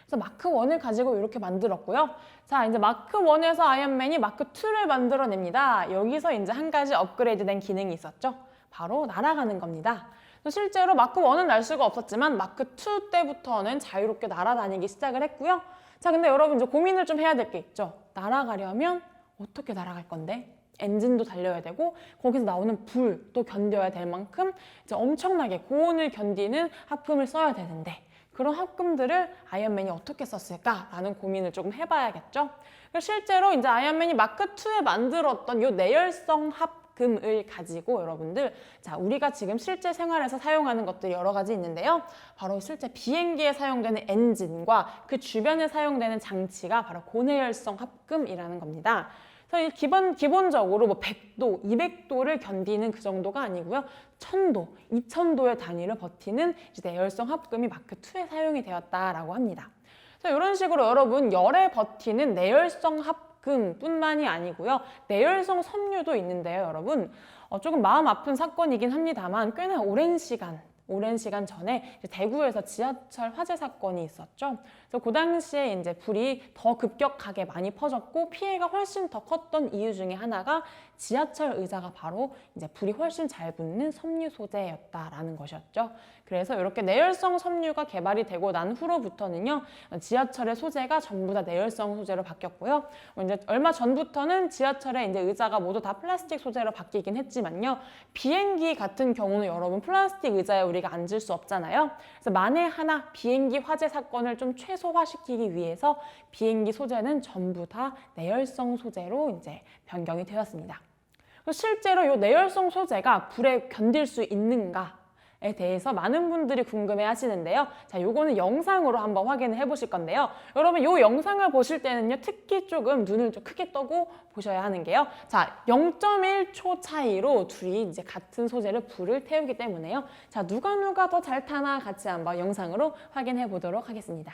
그래서 마크 1을 가지고 이렇게 만들었고요. 자, 이제 마크 1에서 아이언맨이 마크 2를 만들어냅니다. 여기서 이제 한 가지 업그레이드된 기능이 있었죠. 바로 날아가는 겁니다. 실제로 마크 1은 날 수가 없었지만 마크 2 때부터는 자유롭게 날아다니기 시작을 했고요. 자, 근데 여러분 이제 고민을 좀 해야 될 게 있죠. 날아가려면 어떻게 날아갈 건데? 엔진도 달려야 되고 거기서 나오는 불도 견뎌야 될 만큼 이제 엄청나게 고온을 견디는 합금을 써야 되는데 그런 합금들을 아이언맨이 어떻게 썼을까라는 고민을 조금 해봐야겠죠. 실제로 이제 아이언맨이 마크 2에 만들었던 이 내열성 합금을 가지고 여러분들, 자, 우리가 지금 실제 생활에서 사용하는 것들이 여러 가지 있는데요. 바로 실제 비행기에 사용되는 엔진과 그 주변에 사용되는 장치가 바로 고내열성 합금이라는 겁니다. 그래서 기본적으로 뭐 100도, 200도를 견디는 그 정도가 아니고요. 1000도, 2000도의 단위를 버티는 이제 내열성 합금이 마크 2에 사용이 되었다라고 합니다. 그래서 이런 식으로 여러분 열에 버티는 내열성 합금뿐만이 아니고요. 내열성 섬유도 있는데요, 여러분. 조금 마음 아픈 사건이긴 합니다만 꽤나 오랜 시간 전에 대구에서 지하철 화재 사건이 있었죠. 그래서 그 당시에 이제 불이 더 급격하게 많이 퍼졌고 피해가 훨씬 더 컸던 이유 중에 하나가 지하철 의자가 바로 이제 불이 훨씬 잘 붙는 섬유 소재였다라는 것이었죠. 그래서 이렇게 내열성 섬유가 개발이 되고 난 후로부터는요, 지하철의 소재가 전부 다 내열성 소재로 바뀌었고요. 이제 얼마 전부터는 지하철의 이제 의자가 모두 다 플라스틱 소재로 바뀌긴 했지만요. 비행기 같은 경우는 여러분 플라스틱 의자에 우리가 앉을 수 없잖아요. 그래서 만에 하나 비행기 화재 사건을 좀 최소화시키기 위해서 비행기 소재는 전부 다 내열성 소재로 이제 변경이 되었습니다. 실제로 이 내열성 소재가 불에 견딜 수 있는가에 대해서 많은 분들이 궁금해 하시는데요. 자, 요거는 영상으로 한번 확인을 해보실 건데요. 여러분, 요 영상을 보실 때는요, 특히 조금 눈을 좀 크게 떠고 보셔야 하는 게요. 자, 0.1초 차이로 둘이 이제 같은 소재를 불을 태우기 때문에요. 자, 누가 더 잘 타나 같이 한번 영상으로 확인해 보도록 하겠습니다.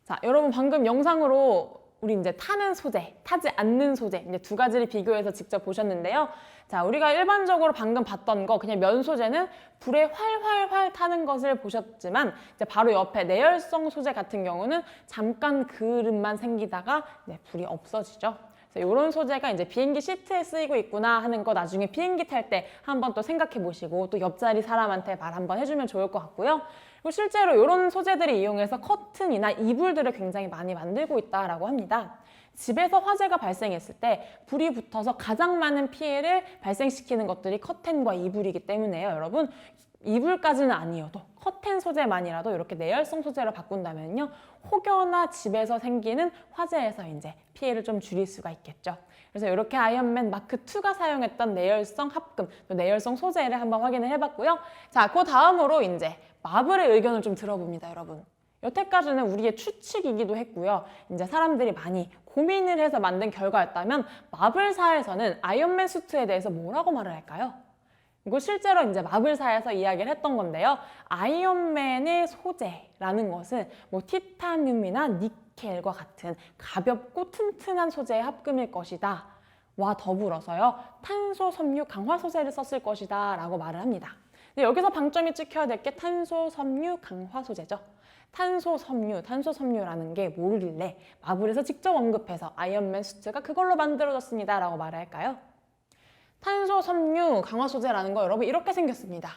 자, 여러분 방금 영상으로 우리 이제 타는 소재, 타지 않는 소재 이제 두 가지를 비교해서 직접 보셨는데요. 자, 우리가 일반적으로 방금 봤던 거 그냥 면 소재는 불에 활활활 타는 것을 보셨지만 이제 바로 옆에 내열성 소재 같은 경우는 잠깐 그을음만 생기다가 불이 없어지죠. 이런 소재가 이제 비행기 시트에 쓰이고 있구나 하는 거 나중에 비행기 탈 때 한번 또 생각해 보시고 또 옆자리 사람한테 말 한번 해주면 좋을 것 같고요. 그리고 실제로 이런 소재들을 이용해서 커튼이나 이불들을 굉장히 많이 만들고 있다라고 합니다. 집에서 화재가 발생했을 때 불이 붙어서 가장 많은 피해를 발생시키는 것들이 커튼과 이불이기 때문에요, 여러분. 이불까지는 아니어도 커튼 소재만이라도 이렇게 내열성 소재로 바꾼다면요, 혹여나 집에서 생기는 화재에서 이제 피해를 좀 줄일 수가 있겠죠. 그래서 이렇게 아이언맨 마크 2가 사용했던 내열성 합금, 또 내열성 소재를 한번 확인을 해봤고요. 자, 그 다음으로 이제 마블의 의견을 좀 들어봅니다, 여러분. 여태까지는 우리의 추측이기도 했고요. 이제 사람들이 많이 고민을 해서 만든 결과였다면 마블사에서는 아이언맨 수트에 대해서 뭐라고 말을 할까요? 이거 실제로 이제 마블사에서 이야기를 했던 건데요. 아이언맨의 소재라는 것은 뭐 티타늄이나 니켈과 같은 가볍고 튼튼한 소재의 합금일 것이다. 와 더불어서요, 탄소 섬유 강화 소재를 썼을 것이다 라고 말을 합니다. 근데 여기서 방점이 찍혀야 될 게 탄소 섬유 강화 소재죠. 탄소 섬유라는 게 뭐길래 마블에서 직접 언급해서 아이언맨 수트가 그걸로 만들어졌습니다 라고 말을 할까요? 탄소 섬유 강화 소재라는 거 여러분 이렇게 생겼습니다.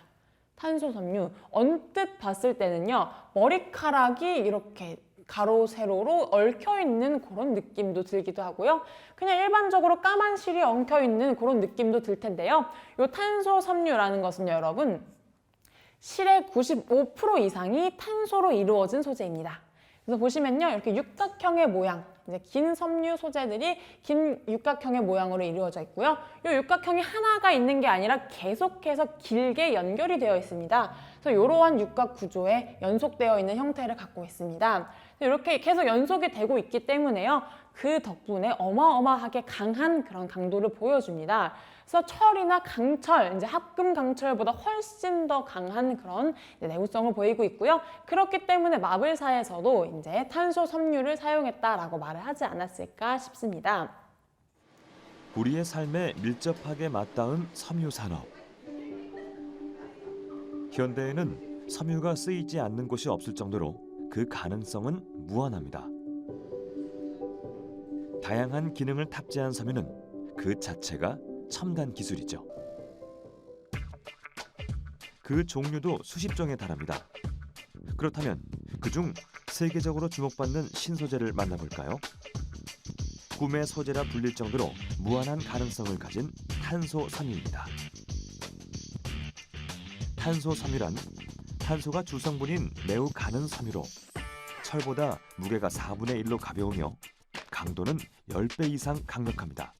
탄소 섬유 언뜻 봤을 때는요, 머리카락이 이렇게 가로 세로로 얽혀 있는 그런 느낌도 들기도 하고요. 그냥 일반적으로 까만 실이 엉켜 있는 그런 느낌도 들 텐데요. 이 탄소 섬유라는 것은요, 여러분 실의 95% 이상이 탄소로 이루어진 소재입니다. 그래서 보시면요, 이렇게 육각형의 모양, 이제 긴 섬유 소재들이 긴 육각형의 모양으로 이루어져 있고요. 이 육각형이 하나가 있는 게 아니라 계속해서 길게 연결이 되어 있습니다. 그래서 이러한 육각 구조에 연속되어 있는 형태를 갖고 있습니다. 이렇게 계속 연속이 되고 있기 때문에요, 그 덕분에 어마어마하게 강한 그런 강도를 보여줍니다. 그래서 철이나 강철, 이제 합금 강철보다 훨씬 더 강한 그런 내구성을 보이고 있고요. 그렇기 때문에 마블사에서도 이제 탄소 섬유를 사용했다라고 말을 하지 않았을까 싶습니다. 우리의 삶에 밀접하게 맞닿은 섬유 산업. 현대에는 섬유가 쓰이지 않는 곳이 없을 정도로 그 가능성은 무한합니다. 다양한 기능을 탑재한 섬유는 그 자체가 첨단 기술이죠. 그 종류도 수십 종에 달합니다. 그렇다면 그중 세계적으로 주목받는 신소재를 만나볼까요? 꿈의 소재라 불릴 정도로 무한한 가능성을 가진 탄소 섬유입니다. 탄소 섬유란 탄소가 주성분인 매우 가는 섬유로 철보다 무게가 4분의 1로 가벼우며 강도는 10배 이상 강력합니다.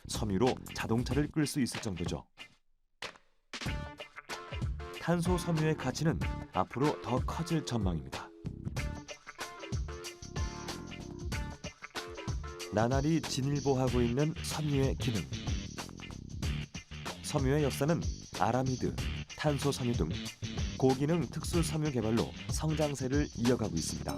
섬유로 자동차를 끌 수 있을 정도죠. 탄소 섬유의 가치는 앞으로 더 커질 전망입니다. 나날이 진일보하고 있는 섬유의 기능. 섬유의 역사는 아라미드, 탄소 섬유 등 고기능 특수 섬유 개발로 성장세를 이어가고 있습니다.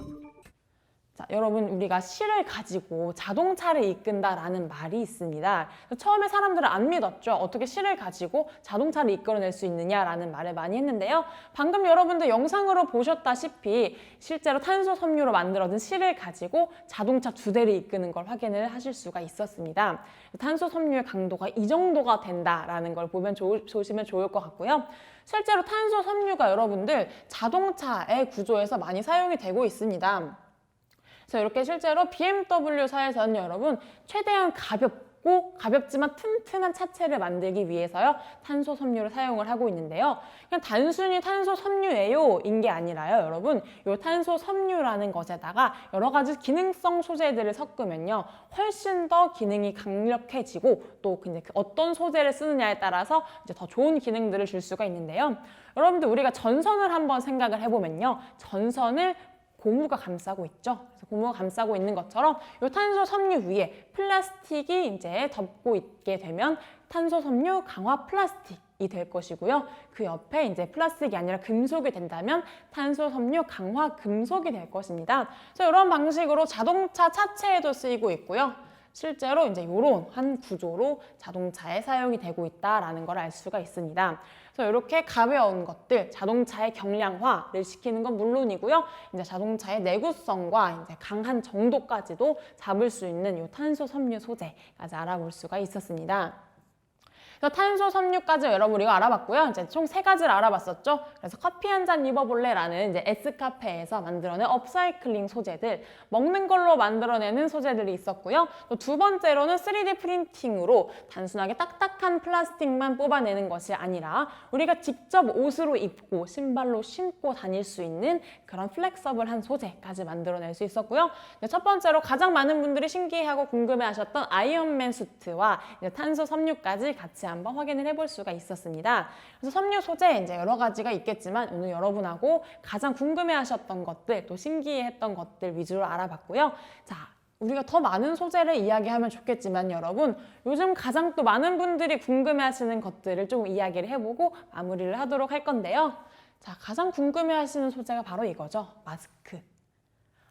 자, 여러분, 우리가 실을 가지고 자동차를 이끈다라는 말이 있습니다. 처음에 사람들은 안 믿었죠. 어떻게 실을 가지고 자동차를 이끌어낼 수 있느냐라는 말을 많이 했는데요. 방금 여러분들 영상으로 보셨다시피 실제로 탄소 섬유로 만들어진 실을 가지고 자동차 2대를 이끄는 걸 확인을 하실 수가 있었습니다. 탄소 섬유의 강도가 이 정도가 된다라는 걸 보시면 좋을 것 같고요. 실제로 탄소 섬유가 여러분들 자동차의 구조에서 많이 사용이 되고 있습니다. 그래서 이렇게 실제로 BMW사에서는 여러분 최대한 가볍지만 튼튼한 차체를 만들기 위해서요, 탄소 섬유를 사용을 하고 있는데요. 그냥 단순히 탄소 섬유예요인 게 아니라요, 여러분, 이 탄소 섬유라는 것에다가 여러 가지 기능성 소재들을 섞으면요, 훨씬 더 기능이 강력해지고 또 이제 어떤 소재를 쓰느냐에 따라서 이제 더 좋은 기능들을 줄 수가 있는데요. 여러분들, 우리가 전선을 한번 생각을 해보면요, 전선을 고무가 감싸고 있죠. 그래서 고무가 감싸고 있는 것처럼 이 탄소 섬유 위에 플라스틱이 이제 덮고 있게 되면 탄소 섬유 강화 플라스틱이 될 것이고요. 그 옆에 이제 플라스틱이 아니라 금속이 된다면 탄소 섬유 강화 금속이 될 것입니다. 그래서 이런 방식으로 자동차 차체에도 쓰이고 있고요. 실제로 이제 이런 한 구조로 자동차에 사용이 되고 있다라는 걸 알 수가 있습니다. 그래서 이렇게 가벼운 것들, 자동차의 경량화를 시키는 건 물론이고요. 이제 자동차의 내구성과 이제 강한 정도까지도 잡을 수 있는 이 탄소 섬유 소재까지 알아볼 수가 있었습니다. 그래서 탄소 섬유까지 여러분 우리가 알아봤고요. 이제 총 3가지를 알아봤었죠. 그래서 커피 한 잔 입어볼래라는 이제 에스카페에서 만들어낸 업사이클링 소재들, 먹는 걸로 만들어내는 소재들이 있었고요. 또 2번째로는 3D 프린팅으로 단순하게 딱딱한 플라스틱만 뽑아내는 것이 아니라 우리가 직접 옷으로 입고 신발로 신고 다닐 수 있는 그런 플렉서블한 소재까지 만들어낼 수 있었고요. 첫 번째로 가장 많은 분들이 신기해하고 궁금해하셨던 아이언맨 수트와 이제 탄소 섬유까지 같이 한번 확인을 해볼 수가 있었습니다. 그래서 섬유 소재 이제 여러 가지가 있겠지만 오늘 여러분하고 가장 궁금해하셨던 것들, 또 신기해했던 것들 위주로 알아봤고요. 자, 우리가 더 많은 소재를 이야기하면 좋겠지만 여러분, 요즘 가장 또 많은 분들이 궁금해하시는 것들을 좀 이야기를 해보고 마무리를 하도록 할 건데요. 자, 가장 궁금해하시는 소재가 바로 이거죠. 마스크.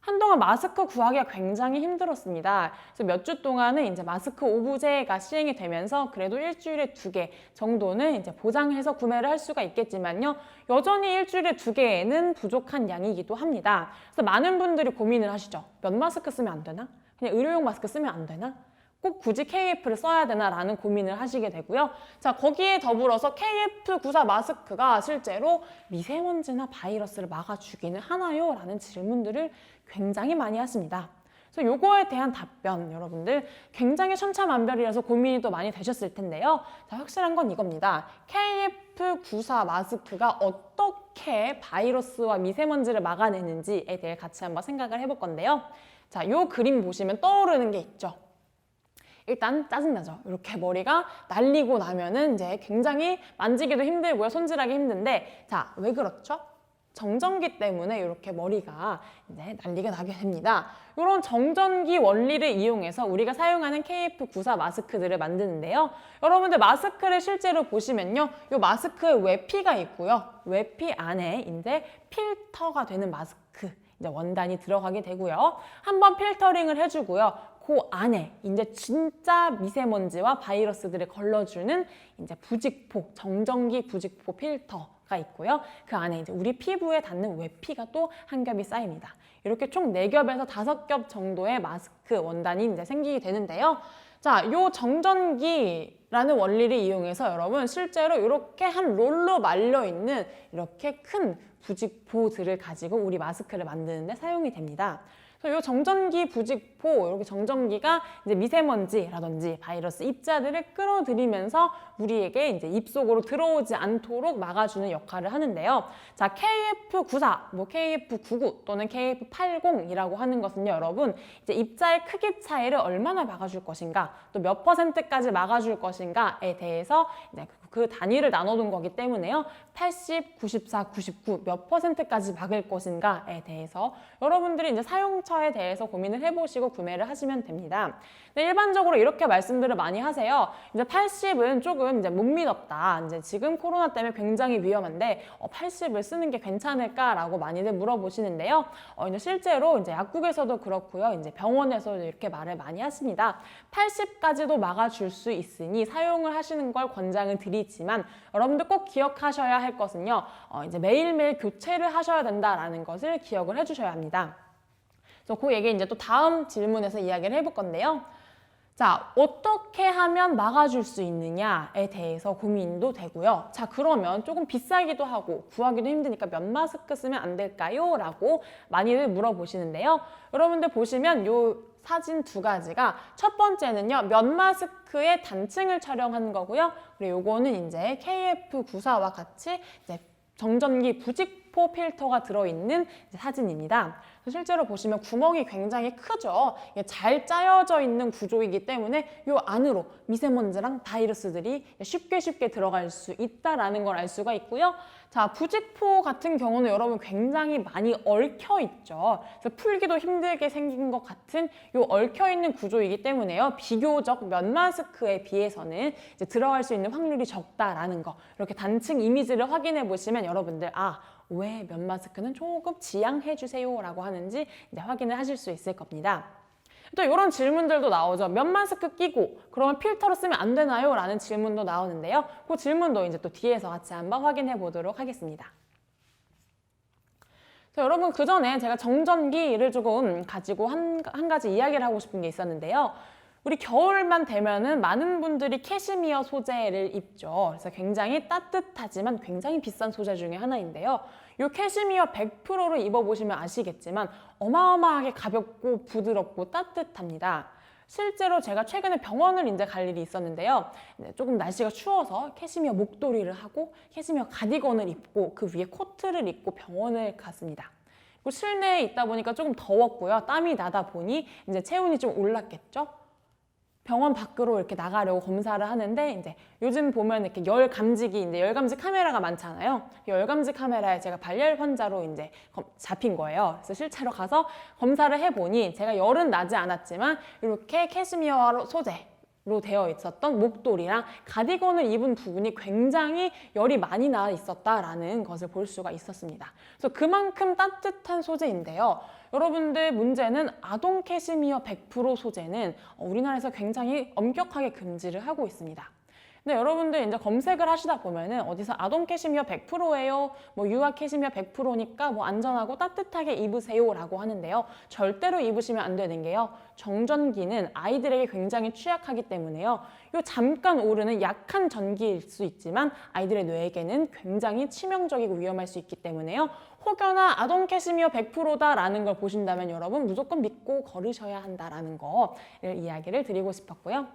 한동안 마스크 구하기가 굉장히 힘들었습니다. 그래서 몇 주 동안은 이제 마스크 오브제가 시행이 되면서 그래도 일주일에 2개 정도는 이제 보장해서 구매를 할 수가 있겠지만요. 여전히 일주일에 2개는 부족한 양이기도 합니다. 그래서 많은 분들이 고민을 하시죠. 면 마스크 쓰면 안 되나? 그냥 의료용 마스크 쓰면 안 되나? 꼭 굳이 KF를 써야 되나라는 고민을 하시게 되고요. 자, 거기에 더불어서 KF94 마스크가 실제로 미세먼지나 바이러스를 막아주기는 하나요? 라는 질문들을 굉장히 많이 하십니다. 그래서 요거에 대한 답변 여러분들 굉장히 천차만별이라서 고민이 또 많이 되셨을 텐데요. 자, 확실한 건 이겁니다. KF94 마스크가 어떻게 어떻게 바이러스와 미세먼지를 막아내는지에 대해 같이 한번 생각을 해볼 건데요. 자, 이 그림 보시면 떠오르는 게 있죠. 일단 짜증나죠. 이렇게 머리가 날리고 나면은 이제 굉장히 만지기도 힘들고요. 손질하기 힘든데, 자, 왜 그렇죠? 정전기 때문에 이렇게 머리가 이제 난리가 나게 됩니다. 이런 정전기 원리를 이용해서 우리가 사용하는 KF94 마스크들을 만드는데요. 여러분들 마스크를 실제로 보시면요. 이 마스크에 외피가 있고요. 외피 안에 이제 필터가 되는 마스크, 이제 원단이 들어가게 되고요. 한번 필터링을 해주고요. 그 안에 이제 진짜 미세먼지와 바이러스들을 걸러주는 이제 부직포, 정전기 부직포 필터가 있고요. 그 안에 이제 우리 피부에 닿는 외피가 또 한 겹이 쌓입니다. 이렇게 총 4겹에서 5겹 정도의 마스크 원단이 이제 생기게 되는데요. 자, 요 정전기라는 원리를 이용해서 여러분 실제로 이렇게 한 롤로 말려 있는 이렇게 큰 부직포들을 가지고 우리 마스크를 만드는데 사용이 됩니다. 그래서 이 정전기 부직포, 이렇게 정전기가 이제 미세먼지라든지 바이러스 입자들을 끌어들이면서 우리에게 이제 입속으로 들어오지 않도록 막아주는 역할을 하는데요. 자, KF94, 뭐 KF99 또는 KF80이라고 하는 것은요, 여러분, 이제 입자의 크기 차이를 얼마나 막아줄 것인가, 또 몇 %까지 막아줄 것인가에 대해서 이제 그 단위를 나눠둔 거기 때문에요. 80, 94, 99 몇 %까지 막을 것인가에 대해서 여러분들이 이제 사용처에 대해서 고민을 해보시고 구매를 하시면 됩니다. 근데 일반적으로 이렇게 말씀들을 많이 하세요. 이제 80은 조금 이제 못 믿었다. 이제 지금 코로나 때문에 굉장히 위험한데 80을 쓰는 게 괜찮을까라고 많이들 물어보시는데요. 이제 실제로 이제 약국에서도 그렇고요. 이제 병원에서도 이렇게 말을 많이 하십니다. 80까지도 막아줄 수 있으니 사용을 하시는 걸 권장을 드리지만 여러분들 꼭 기억하셔야 할 것은요. 이제 매일매일 교체를 하셔야 된다라는 것을 기억을 해주셔야 합니다. 그래서 그 얘기 이제 또 다음 질문에서 이야기를 해볼 건데요. 자, 어떻게 하면 막아줄 수 있느냐에 대해서 고민도 되고요. 자, 그러면 조금 비싸기도 하고 구하기도 힘드니까 면 마스크 쓰면 안 될까요? 라고 많이들 물어보시는데요. 여러분들 보시면 요 사진 2가지가 첫 번째는요, 면 마스크의 단층을 촬영한 거고요. 그리고 요거는 이제 KF94와 같이 이제 정전기 부직포 필터가 들어있는 사진입니다. 실제로 보시면 구멍이 굉장히 크죠. 이게 잘 짜여져 있는 구조이기 때문에 이 안으로 미세먼지랑 바이러스들이 쉽게 들어갈 수 있다는 걸 알 수가 있고요. 자, 부직포 같은 경우는 여러분 굉장히 많이 얽혀 있죠. 그래서 풀기도 힘들게 생긴 것 같은 이 얽혀 있는 구조이기 때문에요. 비교적 면 마스크에 비해서는 이제 들어갈 수 있는 확률이 적다라는 거. 이렇게 단층 이미지를 확인해 보시면 여러분들 왜 면 마스크는 조금 지양해 주세요 라고 하는지 이제 확인을 하실 수 있을 겁니다. 또 이런 질문들도 나오죠. 면 마스크 끼고 그러면 필터로 쓰면 안 되나요? 라는 질문도 나오는데요. 그 질문도 이제 또 뒤에서 같이 한번 확인해 보도록 하겠습니다. 여러분, 그 전에 제가 정전기를 조금 가지고 한 가지 이야기를 하고 싶은 게 있었는데요. 우리 겨울만 되면은 많은 분들이 캐시미어 소재를 입죠. 그래서 굉장히 따뜻하지만 굉장히 비싼 소재 중에 하나인데요. 이 캐시미어 100%를 입어보시면 아시겠지만 어마어마하게 가볍고 부드럽고 따뜻합니다. 실제로 제가 최근에 병원을 이제 갈 일이 있었는데요. 조금 날씨가 추워서 캐시미어 목도리를 하고 캐시미어 가디건을 입고 그 위에 코트를 입고 병원을 갔습니다. 그리고 실내에 있다 보니까 조금 더웠고요. 땀이 나다 보니 이제 체온이 좀 올랐겠죠. 병원 밖으로 이렇게 나가려고 검사를 하는데 이제 요즘 보면 이렇게 열 감지기, 이제 열 감지 카메라가 많잖아요. 열 감지 카메라에 제가 발열 환자로 이제 잡힌 거예요. 그래서 실제로 가서 검사를 해보니 제가 열은 나지 않았지만 이렇게 캐시미어 소재로 되어 있었던 목도리랑 가디건을 입은 부분이 굉장히 열이 많이 나 있었다라는 것을 볼 수가 있었습니다. 그래서 그만큼 따뜻한 소재인데요. 여러분들 문제는 아동 캐시미어 100% 소재는 우리나라에서 굉장히 엄격하게 금지를 하고 있습니다. 근데 여러분들 이제 검색을 하시다 보면은 어디서 아동 캐시미어 100%예요, 뭐 유아 캐시미어 100%니까 뭐 안전하고 따뜻하게 입으세요라고 하는데요. 절대로 입으시면 안 되는 게요. 정전기는 아이들에게 굉장히 취약하기 때문에요. 요 잠깐 오르는 약한 전기일 수 있지만 아이들의 뇌에게는 굉장히 치명적이고 위험할 수 있기 때문에요. 혹여나 아동 캐시미어 100%다라는 걸 보신다면 여러분 무조건 믿고 걸으셔야 한다라는 거 이야기를 드리고 싶었고요.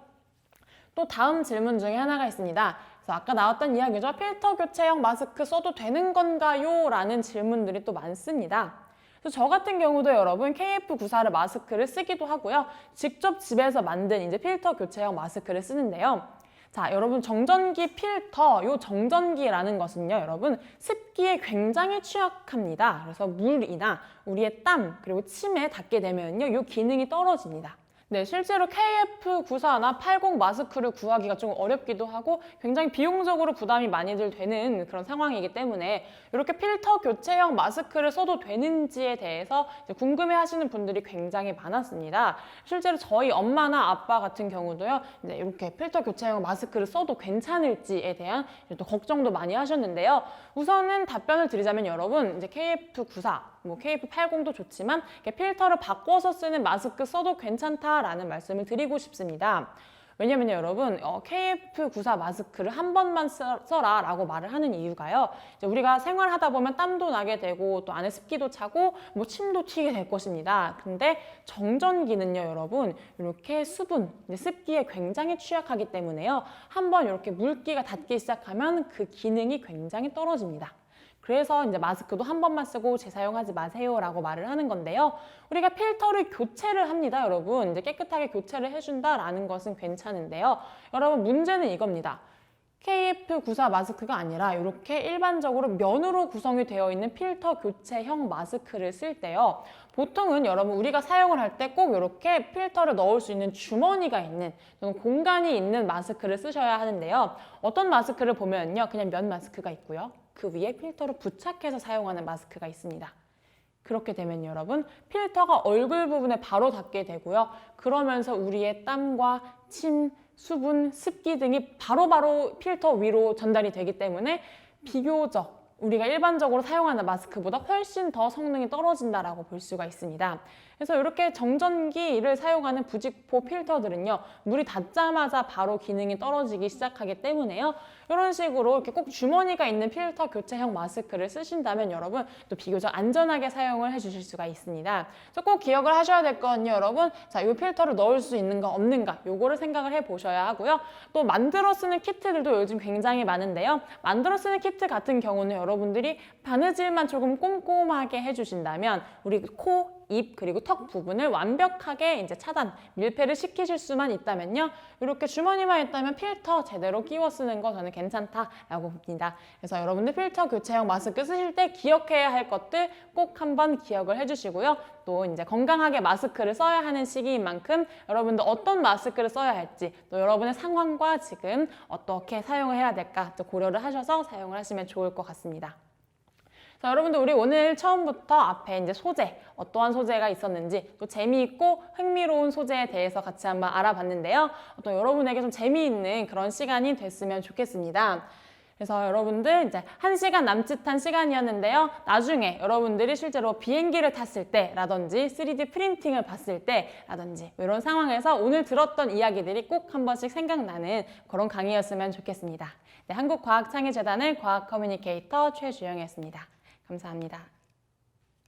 또 다음 질문 중에 하나가 있습니다. 그래서 아까 나왔던 이야기죠. 필터 교체형 마스크 써도 되는 건가요? 라는 질문들이 또 많습니다. 그래서 저 같은 경우도 여러분 KF94를 마스크를 쓰기도 하고요. 직접 집에서 만든 이제 필터 교체형 마스크를 쓰는데요. 자, 여러분 정전기 필터, 요 정전기라는 것은요, 여러분 습기에 굉장히 취약합니다. 그래서 물이나 우리의 땀 그리고 침에 닿게 되면요, 요 기능이 떨어집니다. 네, 실제로 KF94나 80 마스크를 구하기가 좀 어렵기도 하고 굉장히 비용적으로 부담이 많이들 되는 그런 상황이기 때문에 이렇게 필터 교체형 마스크를 써도 되는지에 대해서 이제 궁금해하시는 분들이 굉장히 많았습니다. 실제로 저희 엄마나 아빠 같은 경우도요, 이제 이렇게 필터 교체형 마스크를 써도 괜찮을지에 대한 또 걱정도 많이 하셨는데요. 우선은 답변을 드리자면 여러분, 이제 KF94, 뭐 KF80도 좋지만 필터를 바꿔서 쓰는 마스크 써도 괜찮다라는 말씀을 드리고 싶습니다. 왜냐면요, 여러분, KF94 마스크를 한 번만 써라 라고 말을 하는 이유가요. 이제 우리가 생활하다 보면 땀도 나게 되고 또 안에 습기도 차고 뭐 침도 튀게 될 것입니다. 근데 정전기는요, 여러분, 이렇게 수분, 습기에 굉장히 취약하기 때문에요. 한번 이렇게 물기가 닿기 시작하면 그 기능이 굉장히 떨어집니다. 그래서 이제 마스크도 한 번만 쓰고 재사용하지 마세요라고 말을 하는 건데요. 우리가 필터를 교체를 합니다, 여러분. 이제 깨끗하게 교체를 해준다라는 것은 괜찮은데요. 여러분, 문제는 이겁니다. KF94 마스크가 아니라 이렇게 일반적으로 면으로 구성이 되어 있는 필터 교체형 마스크를 쓸 때요. 보통은 여러분 우리가 사용을 할 때 꼭 이렇게 필터를 넣을 수 있는 주머니가 있는 공간이 있는 마스크를 쓰셔야 하는데요. 어떤 마스크를 보면요, 그냥 면 마스크가 있고요. 그 위에 필터를 부착해서 사용하는 마스크가 있습니다. 그렇게 되면 여러분 필터가 얼굴 부분에 바로 닿게 되고요. 그러면서 우리의 땀과 침, 수분, 습기 등이 바로바로 필터 위로 전달이 되기 때문에 비교적 우리가 일반적으로 사용하는 마스크보다 훨씬 더 성능이 떨어진다라고 볼 수가 있습니다. 그래서 이렇게 정전기를 사용하는 부직포 필터들은요, 물이 닿자마자 바로 기능이 떨어지기 시작하기 때문에요. 이런 식으로 이렇게 꼭 주머니가 있는 필터 교체형 마스크를 쓰신다면 여러분 또 비교적 안전하게 사용을 해주실 수가 있습니다. 그래서 꼭 기억을 하셔야 될 거는요, 여러분. 자, 이 필터를 넣을 수 있는가 없는가 요거를 생각을 해보셔야 하고요. 또 만들어 쓰는 키트들도 요즘 굉장히 많은데요. 만들어 쓰는 키트 같은 경우는 여러분들이 바느질만 조금 꼼꼼하게 해주신다면 우리 코, 입 그리고 턱 부분을 완벽하게 이제 차단, 밀폐를 시키실 수만 있다면요. 이렇게 주머니만 있다면 필터 제대로 끼워 쓰는 거 저는 괜찮다라고 봅니다. 그래서 여러분들 필터 교체형 마스크 쓰실 때 기억해야 할 것들 꼭 한번 기억을 해주시고요. 또 이제 건강하게 마스크를 써야 하는 시기인 만큼 여러분들 어떤 마스크를 써야 할지 또 여러분의 상황과 지금 어떻게 사용을 해야 될까 또 고려를 하셔서 사용을 하시면 좋을 것 같습니다. 자, 여러분들 우리 오늘 처음부터 앞에 이제 소재, 어떠한 소재가 있었는지 또 재미있고 흥미로운 소재에 대해서 같이 한번 알아봤는데요. 또 여러분에게 좀 재미있는 그런 시간이 됐으면 좋겠습니다. 그래서 여러분들 이제 1시간 남짓한 시간이었는데요. 나중에 여러분들이 실제로 비행기를 탔을 때라든지 3D 프린팅을 봤을 때라든지 이런 상황에서 오늘 들었던 이야기들이 꼭 한 번씩 생각나는 그런 강의였으면 좋겠습니다. 네, 한국과학창의재단의 과학 커뮤니케이터 최주영이었습니다. 감사합니다.